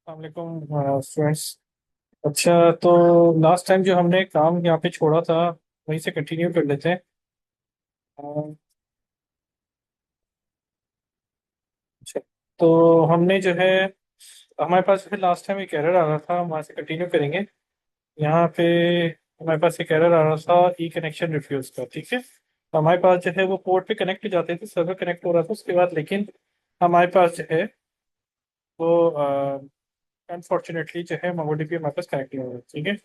वालेकुम स्टूडेंट्स। अच्छा, तो लास्ट टाइम जो हमने काम यहाँ पे छोड़ा था वहीं से कंटिन्यू कर लेते हैं। अ, अच्छा, तो हमने जो है हमारे पास फिर लास्ट टाइम एक एरर आ रहा था, हम वहाँ से कंटिन्यू करेंगे। यहाँ पे हमारे पास एक एरर आ रहा था ई कनेक्शन रिफ्यूज का। ठीक है, तो हमारे पास जो है वो पोर्ट पे कनेक्ट हो जाते थे, सर्वर कनेक्ट हो रहा था उसके बाद, लेकिन हमारे पास जो है वो अनफॉर्चुनेटली जो है मोंगोडीबी हमारे पास कनेक्ट नहीं हो रहा। ठीक है,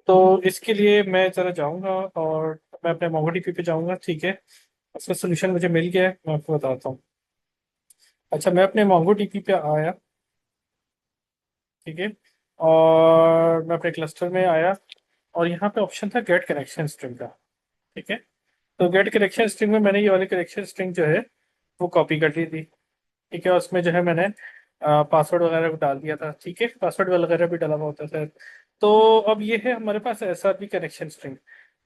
तो इसके लिए मैं ज़रा जाऊंगा और मैं अपने मोंगोडीबी पे जाऊंगा। ठीक है, उसका सोल्यूशन मुझे मिल गया है, मैं आपको बताता हूँ। अच्छा, मैं अपने मोंगोडीबी पे आया। ठीक है, और मैं अपने क्लस्टर में आया और यहाँ पे ऑप्शन था गेट कनेक्शन स्ट्रिंग का। ठीक है, तो गेट कनेक्शन स्ट्रिंग में मैंने ये वाली कनेक्शन स्ट्रिंग जो है वो कॉपी कर ली थी। ठीक है, उसमें जो है मैंने पासवर्ड वगैरह भी डाल दिया था। ठीक है, पासवर्ड वगैरह भी डाला हुआ होता था। तो अब ये है हमारे पास S R B connection string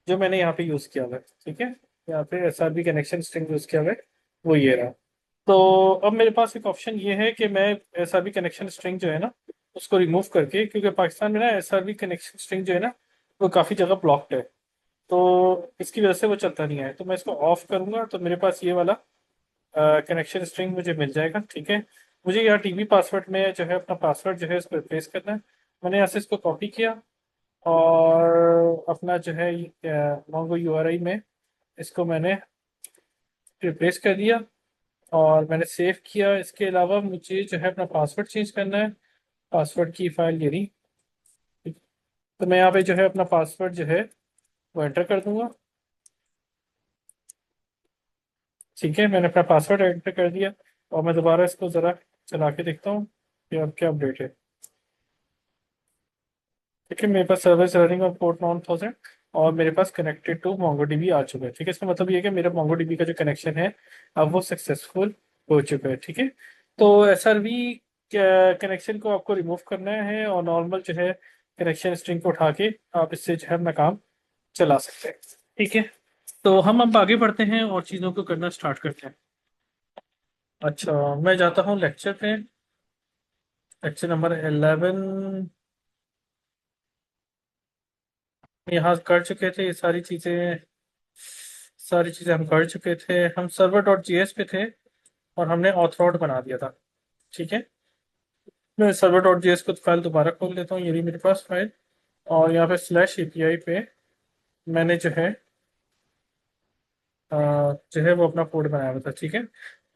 जो मैंने यहाँ पे यूज़ किया हुआ है। ठीक है, यहाँ पे S R B connection string use किया हुआ है, वो ये रहा। तो अब मेरे पास एक ऑप्शन ये है कि मैं S R B connection string जो है ना उसको रिमूव करके, क्योंकि पाकिस्तान में ना S R B connection string जो है ना वो काफ़ी जगह ब्लॉक्ड है, तो इसकी वजह से वो चलता नहीं है। तो मैं इसको ऑफ करूंगा तो मेरे पास ये वाला कनेक्शन स्ट्रिंग मुझे मिल जाएगा। ठीक है, मुझे यहाँ टीवी पासवर्ड में जो है अपना पासवर्ड जो है इसको रिप्लेस करना है। मैंने यहाँ से इसको कॉपी किया और अपना जो है मोंगो यूआरआई में इसको मैंने रिप्लेस कर दिया और मैंने सेव किया। इसके अलावा मुझे जो है अपना पासवर्ड चेंज करना है। पासवर्ड की फाइल ये रही। तो मैं यहाँ पे जो है अपना पासवर्ड जो है वो एंटर कर दूंगा। ठीक है, मैंने अपना पासवर्ड एंटर कर दिया और मैं दोबारा इसको ज़रा चला के देखता हूँ कि अब क्या अपडेट है। ठीक है, मेरे पास सर्विस रनिंग ऑन पोर्ट 9000 और मेरे पास कनेक्टेड टू मोंगोडीबी आ चुका है। ठीक है, इसका मतलब ये है कि मेरा मोंगोडीबी का जो कनेक्शन है अब वो सक्सेसफुल हो चुका है। ठीक है, तो एसआरवी कनेक्शन को आपको रिमूव करना है और नॉर्मल जो है कनेक्शन स्ट्रिंग को उठा के आप इससे जो है अपना काम चला सकते हैं। ठीक है, तो हम अब आगे बढ़ते हैं और चीज़ों को करना स्टार्ट करते हैं। अच्छा, मैं जाता हूँ लेक्चर पे। लेक्चर नंबर 11 यहाँ कर चुके थे। ये सारी चीज़ें हम कर चुके थे। हम सर्वर डॉट जीएस पे थे और हमने ऑथरोड बना दिया था। ठीक है, मैं सर्वर डॉट जीएस को फाइल दोबारा खोल लेता हूँ, ये रही मेरे पास फाइल। और यहाँ पे स्लैश एपीआई पे मैंने जो है वो अपना कोड बनाया हुआ था। ठीक है,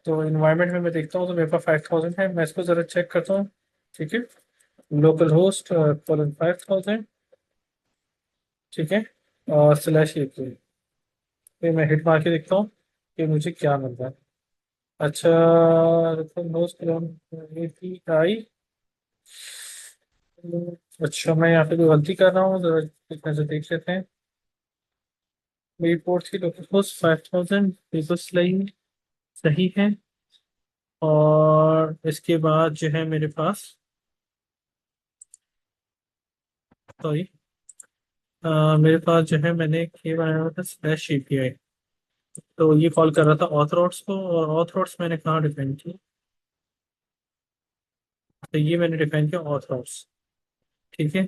तो इन्वायरमेंट में मैं देखता हूँ तो मेरे पास 5000 है। मैं इसको ज़रा चेक करता हूँ। ठीक है, लोकल होस्ट कॉलन 5000। ठीक है, और स्लैश एपीआई पे मैं हिट मार के देखता हूँ कि मुझे क्या मिल रहा है। अच्छा, होस्ट एपीआई। अच्छा, मैं यहाँ पे कोई गलती कर रहा हूँ, जरा एक नजर देख लेते हैं। मेरी पोर्ट की लोकल होस्ट 5000 बिल्कुल सही सही है। और इसके बाद जो है मेरे पास, सॉरी, मेरे पास जो है मैंने ये बनाया हुआ था स्लैश एपीआई। तो ये कॉल कर रहा था ऑथरोड्स को, और ऑथरोड्स मैंने कहाँ डिफाइन किया? तो ये मैंने डिफाइन किया ऑथरोड्स। ठीक है,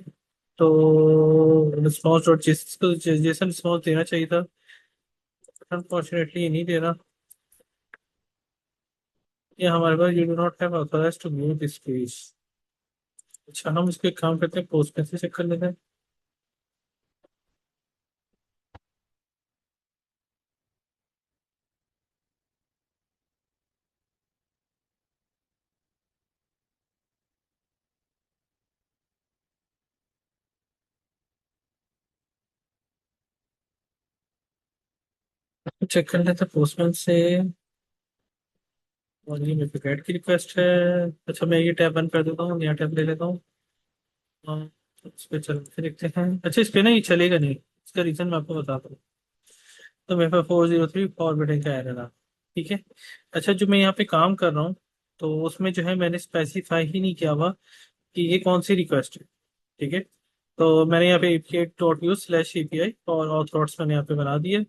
तो रिस्पॉन्स डॉट जिसको जैसा रिस्पॉन्स देना चाहिए था, अनफॉर्चुनेटली ये नहीं दे रहा। ये हमारे पास you do not have authorize to view this page. अच्छा, हम इसको एक काम करते हैं, पोस्ट में से चेक कर लेते हैं। चेक कर लेते हैं पोस्टमैन से। और ये मेरे पे की रिक्वेस्ट है। अच्छा, मैं ये टैब बंद कर देता हूँ, नया टैब ले लेता हूँ। हाँ, तो इस पे चल के देखते हैं। अच्छा, इस पे ना ये चलेगा नहीं, इसका रीजन मैं आपको बताता हूँ। तो मेरे पास 403 फॉरवर्डिंग का एरर है। ठीक है, अच्छा, जो मैं यहाँ पे काम कर रहा हूँ तो उसमें जो है मैंने स्पेसिफाई ही नहीं किया हुआ कि ये कौन सी रिक्वेस्ट है। ठीक है, तो मैंने यहाँ पे API dot use slash API और ऑथरोड्स मैंने यहाँ पे बना दिया।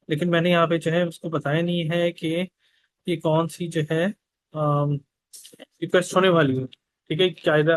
लेकिन मैंने यहाँ पे जो है उसको बताया नहीं है कि ये कौन सी जो है रिक्वेस्ट होने वाली है। ठीक है, कायदा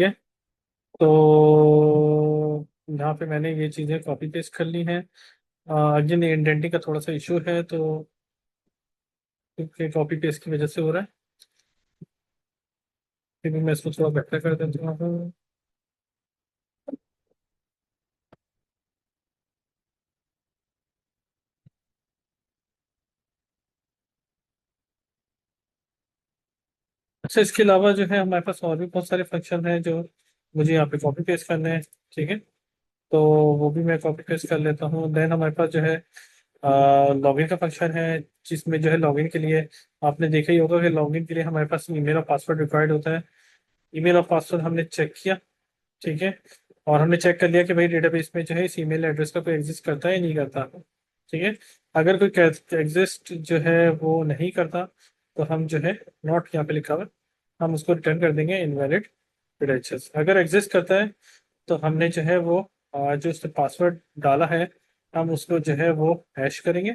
ठीक है। तो यहाँ पे मैंने ये चीज़ें कॉपी पेस्ट कर ली हैं। अगेन इंडेंटिंग का थोड़ा सा इशू है, तो क्योंकि कॉपी पेस्ट की वजह से हो रहा है। फिर भी मैं इसको थोड़ा बेटर कर देता हूँ। अच्छा, इसके अलावा जो है हमारे पास और भी बहुत सारे फंक्शन हैं जो मुझे यहाँ पे कॉपी पेस्ट करने हैं। ठीक है, तो वो भी मैं कॉपी पेस्ट कर लेता हूँ। देन हमारे पास जो है लॉगिन का फंक्शन है, जिसमें जो है लॉगिन के लिए आपने देखा ही होगा कि लॉगिन के लिए हमारे पास ईमेल और पासवर्ड रिक्वायर्ड होता है। ईमेल और पासवर्ड हमने चेक किया। ठीक है, और हमने चेक कर लिया कि भाई डेटाबेस में जो है इस ईमेल एड्रेस का कोई एग्जिस्ट करता है या नहीं करता। ठीक है, अगर कोई एग्जिस्ट जो है वो नहीं करता, तो हम जो है नॉट यहाँ पे लिखा हुआ है, हम उसको रिटर्न कर देंगे इनवैलिड क्रेडेंशियल्स। अगर एग्जिस्ट करता है तो हमने जो है वो जो उसने पासवर्ड डाला है, हम उसको जो है वो हैश करेंगे।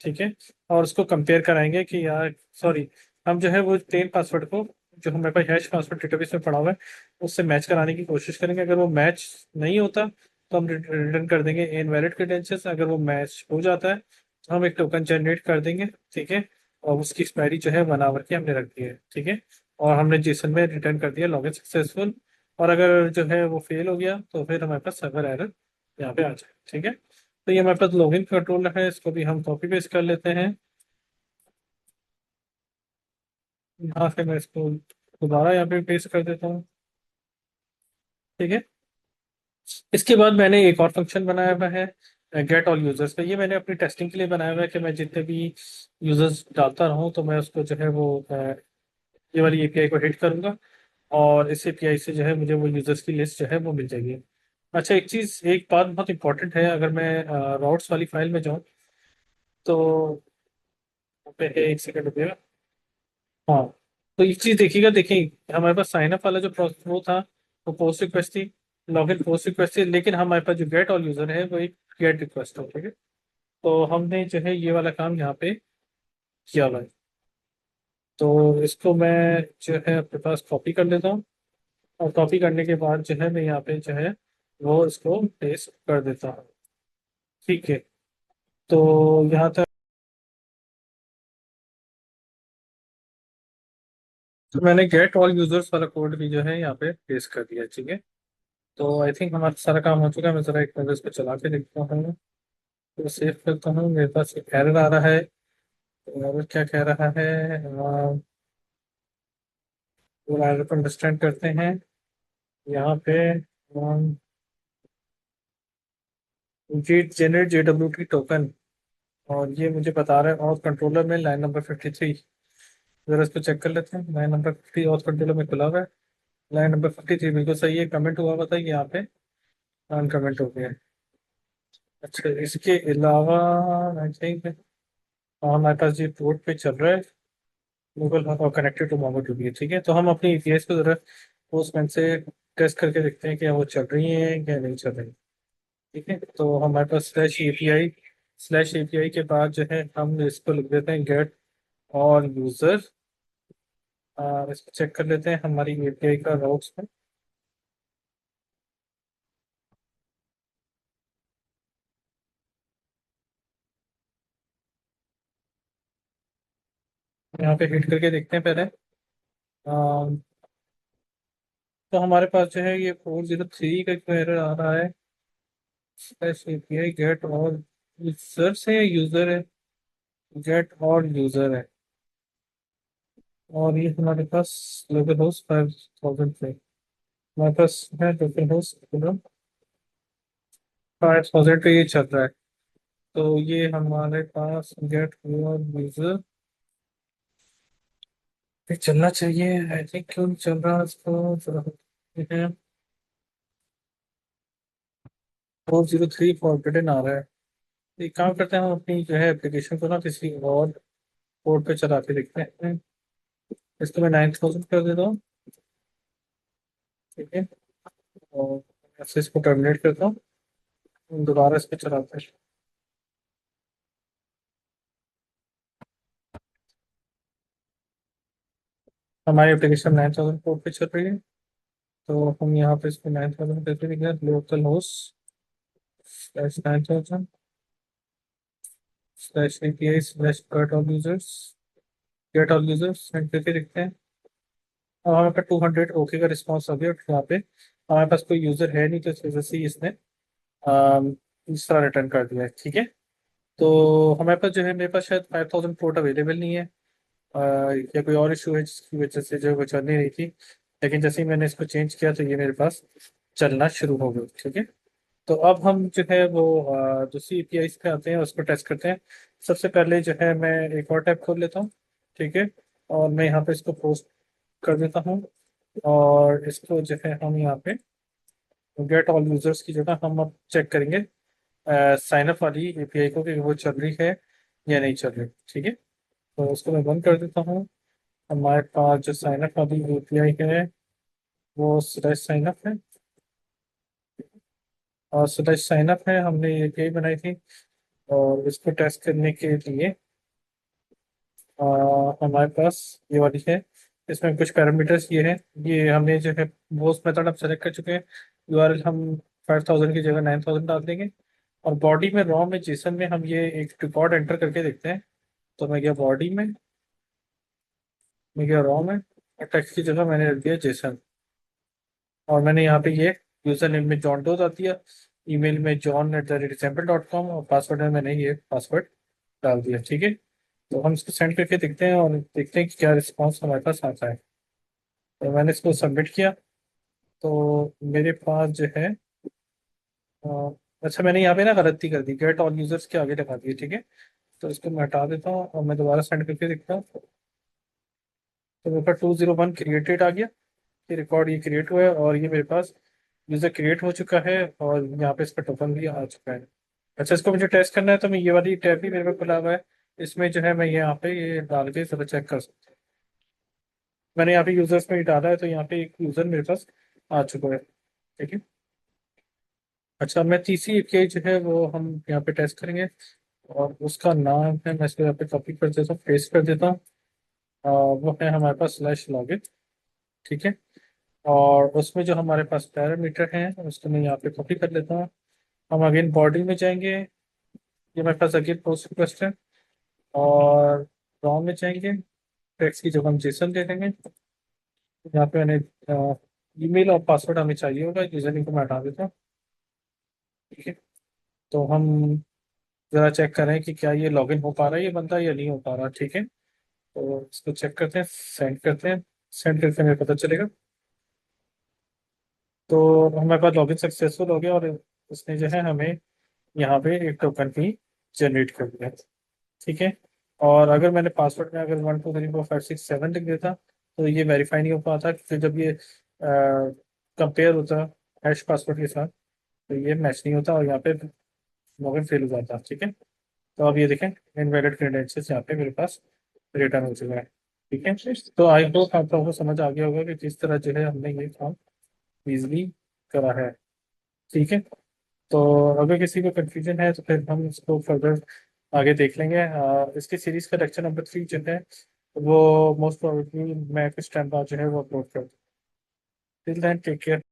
ठीक है, और उसको कंपेयर कराएंगे कि यार सॉरी, हम जो है वो प्लेन पासवर्ड को, जो हमारे पास हैश पासवर्ड डेटाबेस में पड़ा हुआ है, उससे मैच कराने की कोशिश करेंगे। अगर वो मैच नहीं होता तो हम रिटर्न कर देंगे इनवैलिड क्रेडेंशियल्स। अगर वो मैच हो जाता है तो हम एक टोकन जनरेट कर देंगे। ठीक है, और उसकी एक्सपायरी जो है 1 आवर की हमने रख दी है। ठीक है, और हमने जेसन में रिटर्न कर दिया लॉगिन सक्सेसफुल। और अगर जो है वो फेल हो गया तो फिर हमारे पास सर्वर एरर यहाँ पे आ जाए। ठीक है, तो ये हमारे पास लॉगिन कंट्रोल है, इसको भी हम कॉपी पेस्ट कर लेते हैं। यहाँ से मैं इसको दोबारा यहाँ पे पेस्ट कर देता हूँ। ठीक है, इसके बाद मैंने एक और फंक्शन बनाया हुआ है गेट ऑल यूजर्स का। ये मैंने अपनी टेस्टिंग के लिए बनाया हुआ है कि मैं जितने भी यूजर्स डालता रहूँ तो मैं उसको जो है वो ये वाली एपीआई को हिट करूंगा, और इस एपीआई से जो है मुझे वो यूजर्स की लिस्ट जो है वो मिल जाएगी। अच्छा, एक बात बहुत इंपॉर्टेंट है, अगर मैं राउट्स वाली फाइल में जाऊँ तो एक सेकंड रुपया। हाँ, तो एक चीज देखिएगा, देखिए हमारे पास साइन अप वाला जो प्रोसेस वो था, वो पोस्ट रिक्वेस्ट थी, लॉगिन पोस्ट रिक्वेस्ट थी, लेकिन हमारे पास जो गेट ऑल यूजर है वो एक गेट रिक्वेस्ट है। ठीक है, तो हमने जो है ये वाला काम यहाँ पे किया हुआ है। तो इसको मैं जो है अपने पास कॉपी कर लेता हूँ, और कॉपी करने के बाद जो है मैं यहाँ पे जो है वो इसको पेस्ट कर देता हूँ। ठीक है, तो यहाँ तक तो मैंने गेट ऑल यूजर्स वाला कोड भी जो है यहाँ पे पेस्ट कर दिया। ठीक है, तो आई थिंक हमारा सारा काम हो चुका है। मैं जरा एक नजर इस पे चला के देखता हूँ, तो सेव करता हूँ। मेरे पास एक एरर आ रहा है। एरर क्या कह रहा है, वो एरर को अंडरस्टैंड करते हैं। यहाँ पे जीट जेनरेट JWT टोकन, और ये मुझे बता रहा है और कंट्रोलर में लाइन नंबर 53। जरा इसको चेक कर लेते हैं। लाइन नंबर 50 और कंट्रोलर में खुला हुआ है। लाइन नंबर 53 बिल्कुल सही है, कमेंट हुआ हुआ था यहाँ पे, अनकमेंट हो गया है। अच्छा, इसके अलावा आई थिंक हमारे पास ये पोर्ट पे चल रहा है गूगल और कनेक्टेड टू मोंगो डीबी। ठीक है, तो हम अपनी एपीआई को जरा पोस्टमैन से टेस्ट करके देखते हैं कि वो चल रही है या नहीं चल रही। ठीक है, तो हमारे पास स्लैश एपीआई के बाद जो है हम इसको लिख देते हैं गेट और यूजर। इसको चेक कर लेते हैं हमारी एपीआई का राउट्स में। यहाँ पे हिट करके देखते हैं पहले। अम, तो हमारे पास जो है ये 403 का जो एरर आ रहा है, स्लैश एपीआई गेट और यूजर से, या यूजर है, गेट और यूजर है। और ये हमारे पास लोकल होस्ट 5000 पे, हमारे पास है लोकल होस्ट 5000 पे ये चल रहा है। तो ये हमारे पास गेट और यूजर पे चलना चाहिए। आई थिंक क्यों नहीं चल रहा इसको जरा देखते हैं। 403 फॉरबिडन आ रहा है। एक काम करते हैं, हम अपनी जो है एप्लीकेशन को ना किसी और पोर्ट पे चला के देखते हैं। इसको मैं 9000 कर देता हूँ। ठीक है, और ऐसे इसको टर्मिनेट करता हूँ, दोबारा इस पे चलाते हैं। हमारी एप्लीकेशन 9000 पोर्ट पे चल रही है। तो हम यहाँ पे इसको 9000 करके लिख रहे local host slash 9000 slash API slash get all users and करके लिखते हैं। और हमारे पास 200 ओके का रिस्पॉन्स आ गया। और यहाँ पे हमारे पास कोई यूजर है नहीं, तो इस वजह से ही इसने इस तरह रिटर्न कर दिया है। ठीक है। तो हमारे पास जो है, मेरे पास शायद 5000 पोर्ट अवेलेबल नहीं है, या कोई और इशू है जिसकी वजह से जो है वो चल नहीं रही थी। लेकिन जैसे ही मैंने इसको चेंज किया तो ये मेरे पास चलना शुरू हो गई। ठीक है। तो अब हम जो है वो दूसरी एपीआई पे आते हैं, उसको टेस्ट करते हैं। सबसे पहले जो है मैं एक और टैब खोल लेता हूँ। ठीक है। और मैं यहाँ पे इसको पोस्ट कर देता हूँ। और इसको जो है हम यहाँ पे गेट ऑल यूजर्स की जगह हम अब चेक करेंगे साइन अप वाली एपीआई को, कि वो चल रही है या नहीं चल रही। ठीक है। तो उसको मैं बंद कर देता हूँ। हमारे पास जो साइन अप वाली एपीआई है वो स्लैश साइन अप है। और स्लैश साइन अप है, हमने एपीआई बनाई थी। और इसको टेस्ट करने के लिए अ, हमारे पास ये वाली है। इसमें कुछ पैरामीटर्स ये हैं। ये हमने जो है पोस्ट मेथड अब सेलेक्ट कर चुके हैं। यूआरएल हम 5000 की जगह 9000 डाल देंगे। और बॉडी में रॉ में जेसन में हम ये एक रिकॉर्ड एंटर करके देखते हैं। तो मैं गया बॉडी में, मैं गया रॉ में, टेक्स्ट की जगह मैंने रख दिया जेसन। और मैंने यहाँ पे ये यूजर नेम में जॉन डो डाल दिया, ईमेल में john@example.com, और पासवर्ड में मैंने ये पासवर्ड डाल दिया। ठीक है। तो हम इसको सेंड करके देखते हैं और देखते हैं कि क्या रिस्पॉन्स हमारे पास आता है। तो मैंने इसको सबमिट किया। तो मेरे पास जो है अ, अच्छा, मैंने यहाँ पे ना गलती कर दी, गेट ऑल यूजर्स के आगे लगा दिए। ठीक है। तो इसको मैं हटा देता हूँ और मैं दोबारा सेंड करके देखता हूँ। तो मेरे पास 201 क्रिएटेड आ गया। ये रिकॉर्ड ये क्रिएट हुआ है और ये मेरे पास यूजर क्रिएट हो चुका है। और यहाँ पे इसका टोकन भी आ चुका है। अच्छा, इसको मुझे टेस्ट करना है तो मैं ये वाली टैब भी मेरे पे खुला हुआ है। इसमें जो है मैं यहाँ पे ये डाल के सब चेक कर सकता हूँ। मैंने यहाँ पे यूजर्स में ही डाला है, तो यहाँ पे एक यूजर मेरे पास आ चुका है। ठीक है। अच्छा, मैं तीसरी एपीआई जो है वो हम यहाँ पे टेस्ट करेंगे। और उसका नाम है, मैं इसको यहाँ पे कॉपी कर देता हूँ, पेस्ट कर देता हूँ। वो है हमारे पास स्लैश लॉगिन। ठीक है। और उसमें जो हमारे पास पैरामीटर हैं उसको मैं यहाँ पे कॉपी कर लेता हूँ। हम अगेन बॉडी में जाएंगे, ये मेरे पास अगेन पोस्ट रिक्वेस्ट है। और रॉम में जाएंगे, टेक्स्ट की जगह हम जेसन दे देंगे। यहाँ पे मैंने ईमेल और पासवर्ड हमें चाहिए होगा, यूजर नेम को मैं हटा देता हूँ। ठीक है। तो हम जरा चेक करें कि क्या ये लॉगिन हो पा रहा है ये बंदा या नहीं हो पा रहा। ठीक है। तो इसको चेक करते हैं, सेंड करते हैं। सेंड करके हमें पता चलेगा। तो हमारे पास लॉगिन सक्सेसफुल हो गया और उसने जो है हमें यहाँ पे एक टोकन भी जनरेट कर दिया। ठीक है। और अगर मैंने पासवर्ड में अगर 1 2 3 4 5 6 7 लिख देता तो ये वेरीफाई नहीं हो पाता, क्योंकि जब ये कंपेयर होता हैश पासवर्ड के साथ तो ये मैच नहीं होता और यहाँ पे लॉगिन फेल हो जाता। ठीक है। तो अब ये देखें, इनवैलिड क्रेडेंशियल्स यहाँ पे मेरे पास रिटर्न हो चुका है। ठीक है। तो आई होप आप लोगों को समझ आ गया होगा कि किस तरह जो है हमने ये काम इजली करा है। ठीक है। तो अगर किसी को कंफ्यूजन है तो फिर हम इसको फर्दर आगे देख लेंगे। इसकी सीरीज का लेक्चर नंबर 3 जो है वो मोस्ट प्रोबेबली मैं कुछ टाइम बाद जो है वो अपलोड कर दूँ। Till then take care.